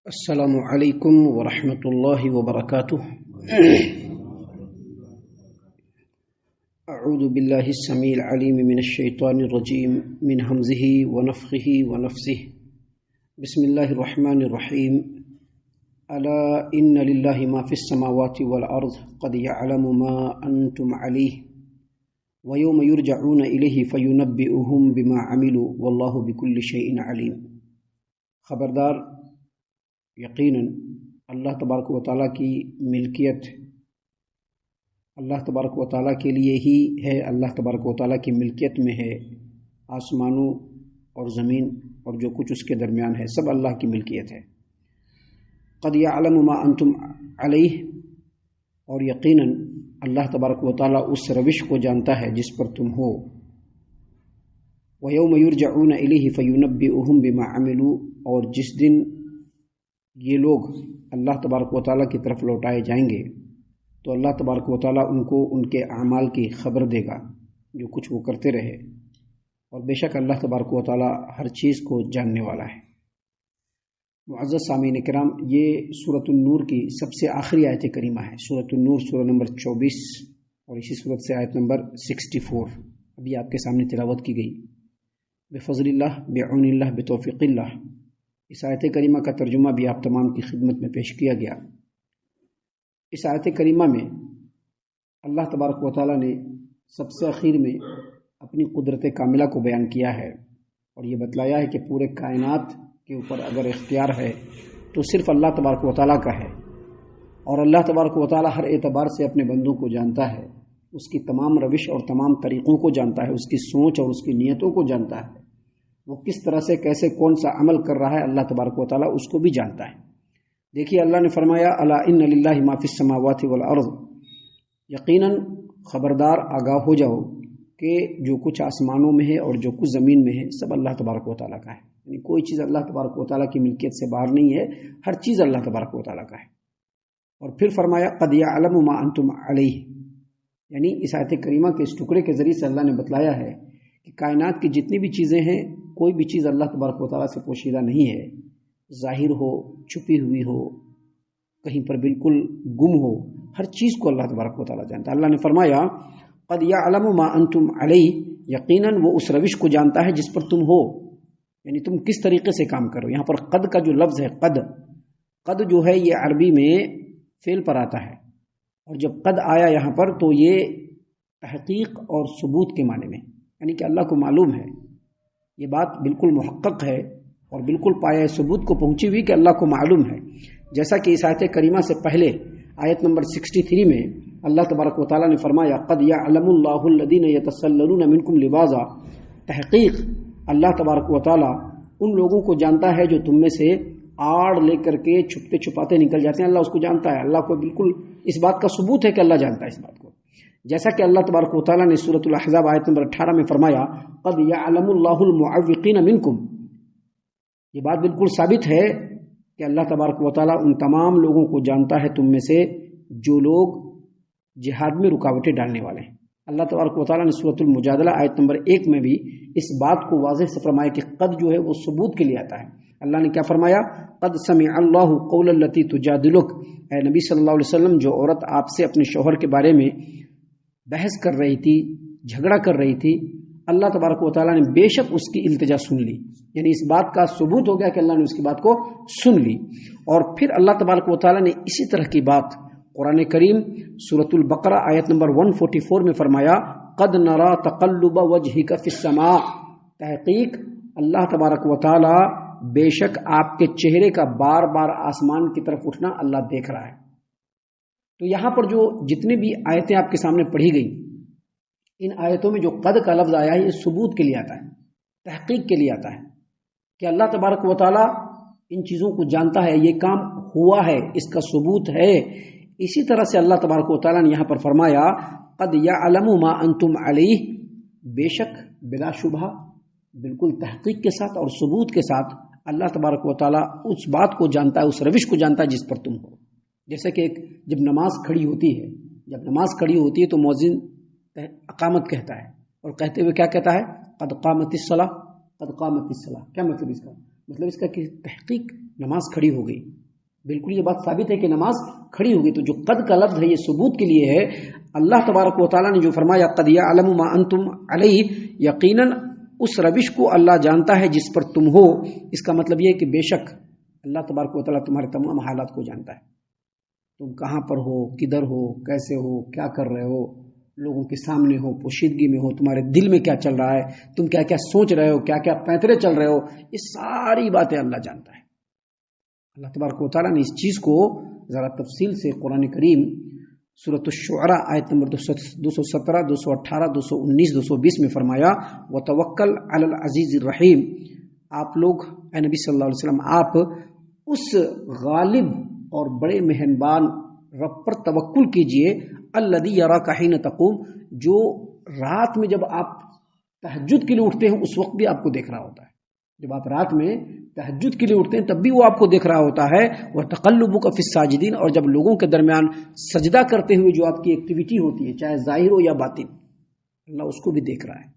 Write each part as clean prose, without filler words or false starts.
السلام علیکم ورحمۃ اللہ وبرکاتہ۔ اعوذ باللہ السمیع العلیم من الشیطان الرجیم من ہمزہ ونفخہ ونفثہ۔ بسم اللہ الرحمن الرحیم۔ الا ان للہ ما فی السماوات والارض قد یعلم ما انتم علیہ ویوم یرجعون الیہ فینبئہم بما عملوا واللہ بکل شیء علیم۔ خبردار، یقیناً اللہ تبارک و تعالیٰ کی ملکیت اللہ تبارک و تعالیٰ کے لیے ہی ہے۔ اللہ تبارک و تعالیٰ کی ملکیت میں ہے آسمانوں اور زمین اور جو کچھ اس کے درمیان ہے، سب اللہ کی ملکیت ہے۔ قد یعلم ما انتم علیہ، اور یقیناً اللہ تبارک و تعالیٰ اس روش کو جانتا ہے جس پر تم ہو۔ وَيَوْمَ يُرْجَعُونَ إِلَيْهِ فَيُنَبِّئُهُم بِمَا عَمِلُوا، اور جس دن یہ لوگ اللہ تبارک و تعالیٰ کی طرف لوٹائے جائیں گے تو اللہ تبارک و تعالیٰ ان کو ان کے اعمال کی خبر دے گا، جو کچھ وہ کرتے رہے، اور بے شک اللہ تبارک و تعالیٰ ہر چیز کو جاننے والا ہے۔ معزز سامعین کرام، یہ سورۃ النور کی سب سے آخری آیت کریمہ ہے۔ سورۃ النور سورہ نمبر 24 اور اسی سورت سے آیت نمبر 64 ابھی آپ کے سامنے تلاوت کی گئی۔ بفضل اللہ، بعون اللہ، بتوفیق اللہ، اس آیت کریمہ کا ترجمہ بھی آپ تمام کی خدمت میں پیش کیا گیا۔ اس آیت کریمہ میں اللہ تبارک و تعالیٰ نے سب سے اخیر میں اپنی قدرت کاملہ کو بیان کیا ہے، اور یہ بتلایا ہے کہ پورے کائنات کے اوپر اگر اختیار ہے تو صرف اللہ تبارک و تعالیٰ کا ہے، اور اللہ تبارک و تعالیٰ ہر اعتبار سے اپنے بندوں کو جانتا ہے، اس کی تمام روش اور تمام طریقوں کو جانتا ہے، اس کی سوچ اور اس کی نیتوں کو جانتا ہے، وہ کس طرح سے کیسے کون سا عمل کر رہا ہے، اللہ تبارک و تعالیٰ اس کو بھی جانتا ہے۔ دیکھیے، اللہ نے فرمایا الا ان للہ ما فی السماوات والارض، یقیناً خبردار، آگاہ ہو جاؤ کہ جو کچھ آسمانوں میں ہے اور جو کچھ زمین میں ہے سب اللہ تبارک و تعالیٰ کا ہے، یعنی کوئی چیز اللہ تبارک و تعالیٰ کی ملکیت سے باہر نہیں ہے، ہر چیز اللہ تبارک و تعالیٰ کا ہے۔ اور پھر فرمایا قد یعلم ما انتم علیہ، یعنی اس آیت کریمہ کے اس ٹکڑے کے ذریعے سے اللہ نے بتلایا ہے کہ کائنات کی جتنی بھی چیزیں ہیں، کوئی بھی چیز اللہ تبارک و تعالیٰ سے پوشیدہ نہیں ہے، ظاہر ہو، چھپی ہوئی ہو، کہیں پر بالکل گم ہو، ہر چیز کو اللہ تبارک و تعالیٰ جانتا ہے۔ اللہ نے فرمایا قد یعلم ما انتم علیہ، یقیناً وہ اس روش کو جانتا ہے جس پر تم ہو، یعنی تم کس طریقے سے کام کرو۔ یہاں پر قد کا جو لفظ ہے، قد جو ہے یہ عربی میں فعل پر آتا ہے، اور جب قد آیا یہاں پر تو یہ تحقیق اور ثبوت کے معنی میں، یعنی کہ اللہ کو معلوم ہے، یہ بات بالکل محقق ہے اور بالکل پایہ ثبوت کو پہنچی ہوئی کہ اللہ کو معلوم ہے۔ جیسا کہ اس آیت کریمہ سے پہلے آیت نمبر 63 میں اللہ تبارک و تعالیٰ نے فرمایا قد یعلم اللہ الذین یتسللون منکم لواذا، تحقیق اللہ تبارک و تعالیٰ ان لوگوں کو جانتا ہے جو تم میں سے آڑ لے کر کے چھپتے چھپاتے نکل جاتے ہیں، اللہ اس کو جانتا ہے۔ اللہ کو بالکل اس بات کا ثبوت ہے کہ اللہ جانتا ہے اس بات کو، جیسا کہ اللہ تبارک و تعالیٰ نے سورۃ الاحزاب آیت نمبر 18 میں فرمایا قد یعلم اللہ المعوقین منکم، یہ بات بالکل ثابت ہے کہ اللہ تبارک و تعالیٰ ان تمام لوگوں کو جانتا ہے تم میں سے جو لوگ جہاد میں رکاوٹیں ڈالنے والے ہیں۔ اللہ تبارک و تعالیٰ نے سورۃ المجادلہ آیت نمبر 1 میں بھی اس بات کو واضح سے فرمایا کہ قد جو ہے وہ ثبوت کے لیے آتا ہے۔ اللہ نے کیا فرمایا قد سمع اللہ قول التی تجادلک، اے نبی صلی اللہ علیہ وسلم، جو عورت آپ سے اپنے شوہر کے بارے میں بحث کر رہی تھی، جھگڑا کر رہی تھی، اللہ تبارک و تعالیٰ نے بے شک اس کی التجا سن لی، یعنی اس بات کا ثبوت ہو گیا کہ اللہ نے اس کی بات کو سن لی۔ اور پھر اللہ تبارک و تعالیٰ نے اسی طرح کی بات قرآن کریم سورۃ البقرہ آیت نمبر 144 میں فرمایا قد نرى تقلب وجهك في السماء، تحقیق اللہ تبارک و تعالیٰ بے شک آپ کے چہرے کا بار بار آسمان کی طرف اٹھنا اللہ دیکھ رہا ہے۔ تو یہاں پر جو جتنی بھی آیتیں آپ کے سامنے پڑھی گئی، ان آیتوں میں جو قد کا لفظ آیا ہے یہ ثبوت کے لیے آتا ہے، تحقیق کے لیے آتا ہے کہ اللہ تبارک و تعالیٰ ان چیزوں کو جانتا ہے، یہ کام ہوا ہے، اس کا ثبوت ہے۔ اسی طرح سے اللہ تبارک و تعالیٰ نے یہاں پر فرمایا قد یعلم ما انتم علیہ، بے شک، بلا شبہ، بالکل تحقیق کے ساتھ اور ثبوت کے ساتھ اللہ تبارک و تعالیٰ اس بات کو جانتا ہے، اس روش کو جانتا ہے جس پر تم ہو۔ جیسے کہ جب نماز کھڑی ہوتی ہے تو مؤذن اقامت کہتا ہے، اور کہتے ہوئے کیا کہتا ہے قد قامت الصلاۃ، قد قامت الصلاۃ، کیا مطلب اس کا؟ مطلب اس کا کہ تحقیق نماز کھڑی ہو گئی، بالکل یہ بات ثابت ہے کہ نماز کھڑی ہو گئی۔ تو جو قد کا لفظ ہے یہ ثبوت کے لیے ہے۔ اللہ تبارک و تعالیٰ نے جو فرمایا قد یعلم ما انتم علیہ، یقیناً اس روش کو اللہ جانتا ہے جس پر تم ہو۔ اس کا مطلب یہ ہے کہ بے شک اللہ تبارک و تعالیٰ تمہارے تمام حالات کو جانتا ہے، تم کہاں پر ہو، کدھر ہو، کیسے ہو، کیا کر رہے ہو، لوگوں کے سامنے ہو، پوشیدگی میں ہو، تمہارے دل میں کیا چل رہا ہے، تم کیا کیا سوچ رہے ہو، کیا کیا پیترے چل رہے ہو، یہ ساری باتیں اللہ جانتا ہے۔ اللہ تبارک و تعالیٰ نے اس چیز کو ذرا تفصیل سے قرآن کریم سورۃ الشعراء آیت نمبر 217، 218، 219، 220 میں فرمایا وتوکل علی العزیز الرحیم۔ آپ لوگ اے نبی صلی اللہ علیہ وسلم، آپ اس غالب اور بڑے مہربان رب پر توکل کیجئے، الذی یراک حین تقوم، جو رات میں جب آپ تہجد کے لیے اٹھتے ہیں اس وقت بھی آپ کو دیکھ رہا ہوتا ہے۔ جب آپ رات میں تہجد کے لیے اٹھتے ہیں تب بھی وہ آپ کو دیکھ رہا ہوتا ہے۔ وتقلبک فی الساجدین، اور جب لوگوں کے درمیان سجدہ کرتے ہوئے جو آپ کی ایکٹیویٹی ہوتی ہے چاہے ظاہر ہو یا باطن، اللہ اس کو بھی دیکھ رہا ہے۔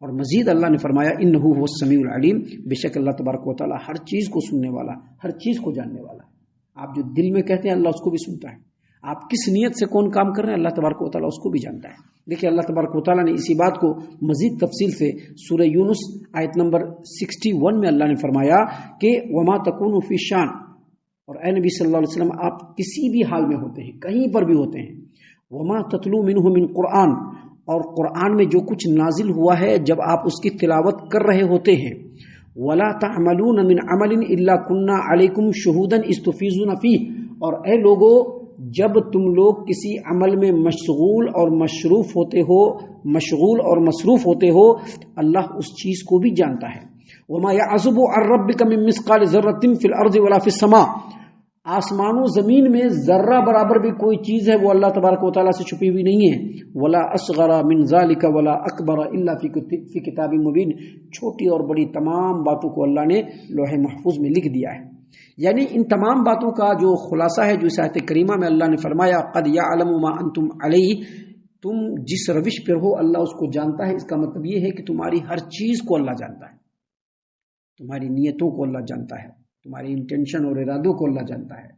اور مزید اللہ نے فرمایا انہ هو السمیع العلیم، بے شک اللہ تبارک و تعالیٰ ہر چیز کو سننے والا، ہر چیز کو جاننے والا ہے۔ آپ جو دل میں کہتے ہیں اللہ اس کو بھی سنتا ہے، آپ کس نیت سے کون کام کر رہے ہیں اللہ تبارک و تعالیٰ اس کو بھی جانتا ہے۔ دیکھیں اللہ تبارک و تعالیٰ نے اسی بات کو مزید تفصیل سے سورہ یونس آیت نمبر 61 میں اللہ نے فرمایا کہ وما تکون فی شان، اور اے نبی صلی اللہ علیہ وسلم آپ کسی بھی حال میں ہوتے ہیں، کہیں پر بھی ہوتے ہیں، وما تتلو منہ من قرآن، اور قرآن میں جو کچھ نازل ہوا ہے جب آپ اس کی تلاوت کر رہے ہوتے ہیں، ولا تعملون من عمل الا كنا علیکم شہودا اذ تفیضون فیہ، اور اے لوگو جب تم لوگ کسی عمل میں مشغول اور مصروف ہوتے ہو اللہ اس چیز کو بھی جانتا ہے۔ وما يعزب عن ربك من مثقال ذرة في الارض ولا في السماء، آسمان و زمین میں ذرہ برابر بھی کوئی چیز ہے وہ اللہ تبارک و تعالیٰ سے چھپی ہوئی نہیں ہے۔ ولا اصغر من ذلك ولا اکبر الا فی کتاب مبین، چھوٹی اور بڑی تمام باتوں کو اللہ نے لوح محفوظ میں لکھ دیا ہے۔ یعنی ان تمام باتوں کا جو خلاصہ ہے جو اس آیت کریمہ میں اللہ نے فرمایا قد یعلم ما انتم علیہ، تم جس روش پر ہو اللہ اس کو جانتا ہے، اس کا مطلب یہ ہے کہ تمہاری ہر چیز کو اللہ جانتا ہے، تمہاری نیتوں کو اللہ جانتا ہے، تمہاری انٹینشن اور ارادوں کو اللہ جانتا ہے،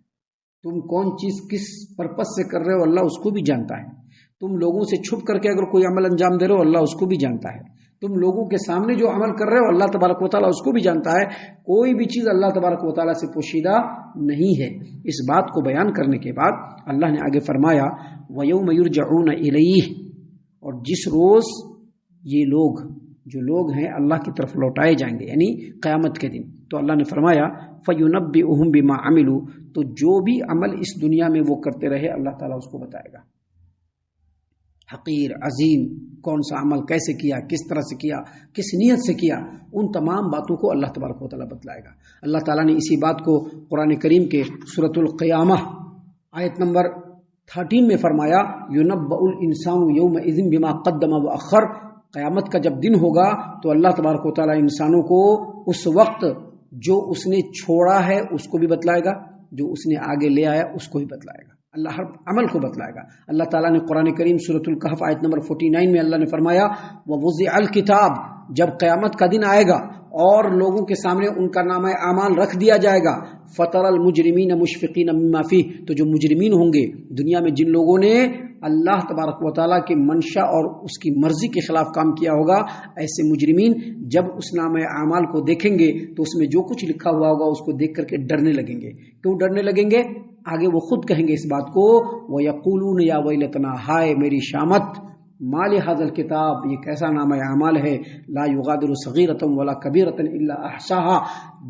تم کون چیز کس پرپس سے کر رہے ہو اللہ اس کو بھی جانتا ہے، تم لوگوں سے چھپ کر کے اگر کوئی عمل انجام دے رہے ہو اللہ اس کو بھی جانتا ہے، تم لوگوں کے سامنے جو عمل کر رہے ہو اللہ تبارک و تعالیٰ اس کو بھی جانتا ہے، کوئی بھی چیز اللہ تبارک و تعالیٰ سے پوشیدہ نہیں ہے۔ اس بات کو بیان کرنے کے بعد اللہ نے آگے فرمایا وَيَوْمَ يُرْجَعُونَ إِلَيْهِ، اور جس روز یہ لوگ جو لوگ ہیں اللہ کی طرف لوٹائے جائیں گے یعنی قیامت کے دن، تو اللہ نے فرمایا فَيُنَبِّئُهُم بِمَا عَمِلُوا، تو جو بھی عمل اس دنیا میں وہ کرتے رہے اللہ تعالیٰ اس کو بتائے گا، حقیر عظیم کون سا عمل کیسے کیا، کس طرح سے کیا، کس نیت سے کیا، ان تمام باتوں کو اللہ تبارک و تعالیٰ بتلائے گا۔ اللہ تعالیٰ نے اسی بات کو قرآن کریم کے سورۃ القیامہ آیت نمبر 13 میں فرمایا یُنَبَّأُ الْإِنسَانُ يَوْمَئِذٍ بِمَا قَدَّمَ وَأَخَّرَ، قیامت کا جب دن ہوگا تو اللہ تبارک و تعالیٰ انسانوں کو اس وقت جو اس نے چھوڑا ہے اس کو بھی بتلائے گا، جو اس نے آگے لے آیا اس کو بھی بتلائے گا، اللہ ہر عمل کو بتلائے گا۔ اللہ تعالیٰ نے قرآن کریم سورۃ الکہف آیت نمبر 49 میں اللہ نے فرمایا وَوُضِعَ الْكِتَابُ، جب قیامت کا دن آئے گا اور لوگوں کے سامنے ان کا نامہ اعمال رکھ دیا جائے گا، فَتَرَى الْمُجْرِمِينَ مُشْفِقِينَ مِمَّا فِيهِ، تو جو مجرمین ہوں گے دنیا میں جن لوگوں نے اللہ تبارک و تعالیٰ کے منشا اور اس کی مرضی کے خلاف کام کیا ہوگا، ایسے مجرمین جب اس نامہ اعمال کو دیکھیں گے تو اس میں جو کچھ لکھا ہوا ہوگا اس کو دیکھ کر کے ڈرنے لگیں گے۔ کیوں ڈرنے لگیں گے؟ آگے وہ خود کہیں گے اس بات کو وَيَقُولُونَ يَا وَيْلَتَنَا، ہائے میری شامت، مَا لِهَذَا الْكِتَابِ، یہ کیسا نامہ اعمال ہے، لا یغادر صغیرۃ ولا کبیرۃ الا احصاها،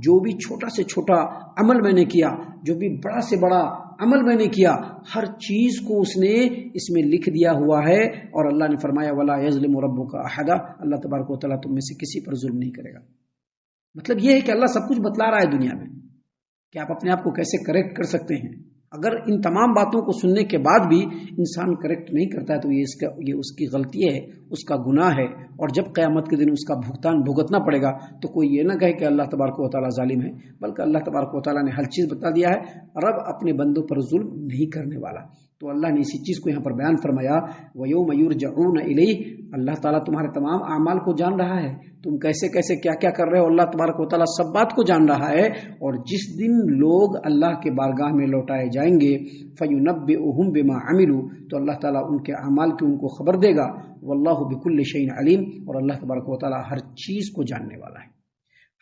جو بھی چھوٹا سے چھوٹا عمل میں نے کیا، جو بھی بڑا سے بڑا عمل میں نے کیا، ہر چیز کو اس نے اس میں لکھ دیا ہوا ہے۔ اور اللہ نے فرمایا ولا یظلم ربک احدا، اللہ تبارک و تعالیٰ تم میں سے کسی پر ظلم نہیں کرے گا۔ مطلب یہ ہے کہ اللہ سب کچھ بتلا رہا ہے دنیا میں کہ آپ اپنے آپ کو کیسے کریکٹ کر سکتے ہیں۔ اگر ان تمام باتوں کو سننے کے بعد بھی انسان کریکٹ نہیں کرتا ہے تو یہ اس کی غلطی ہے، اس کا گناہ ہے، اور جب قیامت کے دن اس کا بھگتان بھگتنا پڑے گا تو کوئی یہ نہ کہے کہ اللہ تبارک و تعالیٰ ظالم ہے، بلکہ اللہ تبارک و تعالیٰ نے ہر چیز بتا دیا ہے، رب اپنے بندوں پر ظلم نہیں کرنے والا۔ تو اللہ نے اسی چیز کو یہاں پر بیان فرمایا وَيَوْمَ يُرْجَعُونَ إِلَيْهِ، اللہ تعالیٰ تمہارے تمام اعمال کو جان رہا ہے، تم کیسے کیسے کیا کیا کر رہے ہو، اللہ تبارک و تعالیٰ سب بات کو جان رہا ہے۔ اور جس دن لوگ اللہ کے بارگاہ میں لوٹائے جائیں گے فَيُنَبِّئُهُم بِمَا عَمِلُوا، تو اللہ تعالیٰ ان کے اعمال کی ان کو خبر دے گا۔ وَاللَّهُ بِكُلِّ شَيْءٍ عَلِيمٌ، اور اللہ تبارک و تعالیٰ ہر چیز کو جاننے والا ہے۔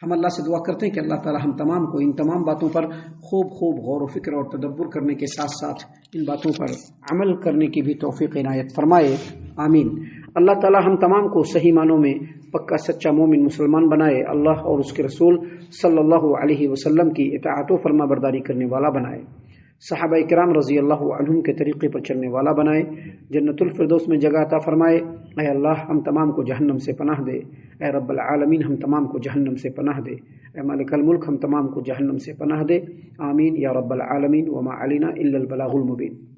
ہم اللہ سے دعا کرتے ہیں کہ اللہ تعالیٰ ہم تمام کو ان تمام باتوں پر خوب غور و فکر اور تدبر کرنے کے ساتھ ساتھ ان باتوں پر عمل کرنے کی بھی توفیق عنایت فرمائے، آمین۔ اللہ تعالیٰ ہم تمام کو صحیح معنوں میں پکا سچا مومن مسلمان بنائے، اللہ اور اس کے رسول صلی اللہ علیہ وسلم کی اطاعت و فرما برداری کرنے والا بنائے، صحابہ کرام رضی اللہ عنہم کے طریقے پر چلنے والا بنائے، جنت الفردوس میں جگہ عطا فرمائے۔ اے اللہ ہم تمام کو جہنم سے پناہ دے، اے رب العالمین ہم تمام کو جہنم سے پناہ دے، اے مالک الملک ہم تمام کو جہنم سے پناہ دے، آمین یا رب العالمین۔ وما علینا الا البلاغ المبین۔